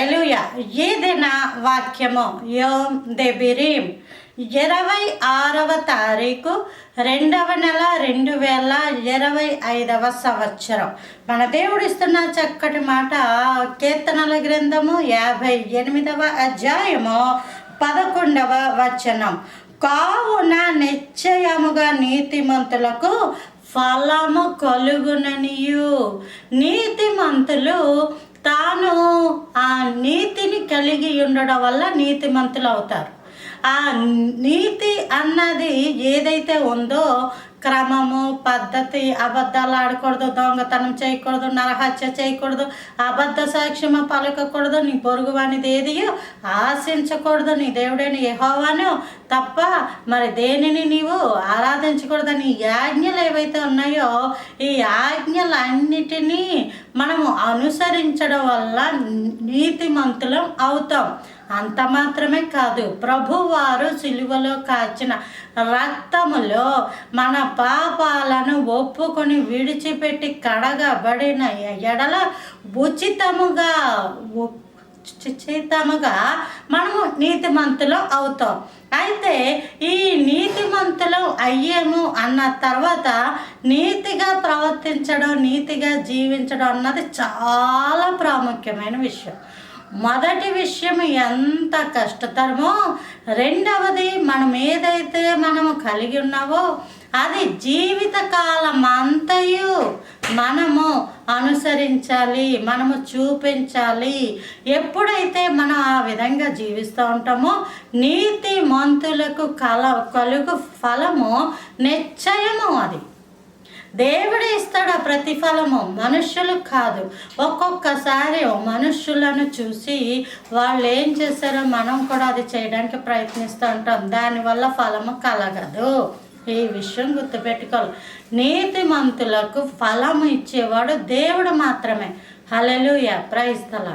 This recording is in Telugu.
హల్లెలూయా. ఏదైనా వాక్యము యోమ్ దెబిరీం 26వ తారీఖు 2వ నెల 2025వ సంవత్సరం. మన దేవుడిస్తున్న చక్కటి మాట కీర్తనల గ్రంథము 58వ అధ్యాయము 11వ వచనం. కావున నిశ్చయముగా నీతిమంతులకు ఫలము కలుగుననియు. నీతిమంతులు తాను ఆ నీతిని కలిగి ఉండడం వల్ల నీతిమంతులు అవుతారు. ఆ నీతి అన్నది ఏదైతే ఉందో క్రమము, పద్ధతి, అబద్ధాలు ఆడకూడదు, దొంగతనం చేయకూడదు, నరహత్య చేయకూడదు, అబద్ధ సాక్ష్యము పలకకూడదు, నీ పొరుగు అనేది ఏదియో ఆశించకూడదు, నీ దేవుడైన యెహోవాను తప్ప మరి దేనిని నీవు ఆరాధించకూడదని ఆజ్ఞలు ఏవైతే ఉన్నాయో ఈ ఆజ్ఞలన్నిటినీ మనము అనుసరించడం వల్ల నీతిమంతులం అవుతాం. అంత మాత్రమే కాదు, ప్రభువారు సిలువలో కాచిన రక్తములో మన పాపాలను ఒప్పుకొని విడిచిపెట్టి కడగబడిన ఎడల ఉచితముగా మనము నీతిమంతులం అవుతాం. అయితే ఈ నీతిమంతులం అయ్యాము అన్న తర్వాత నీతిగా ప్రవర్తించడం, నీతిగా జీవించడం అన్నది చాలా ప్రాముఖ్యమైన విషయం. మొదటి విషయం ఎంత కష్టతరమో, రెండవది మనం ఏదైతే మనము కలిగి ఉన్నావో అది జీవితకాలం అంతయు మనము అనుసరించాలి, మనము చూపించాలి. ఎప్పుడైతే మనం ఆ విధంగా జీవిస్తూ ఉంటామో నీతిమంతులకు కలుగు ఫలము నిశ్చయము. అది దేవుడే ఇస్తాడు ఆ ప్రతిఫలము, మనుష్యులు కాదు. ఒక్కొక్కసారి మనుష్యులను చూసి వాళ్ళు ఏం చేశారో మనం కూడా అది చేయడానికి ప్రయత్నిస్తూ ఉంటాం, దానివల్ల ఫలము కలగదు. ఈ విషయం గుర్తుపెట్టుకోవాలి. నీతిమంతులకు ఫలము ఇచ్చేవాడు దేవుడు మాత్రమే. హల్లెలూయా. Praise the lord.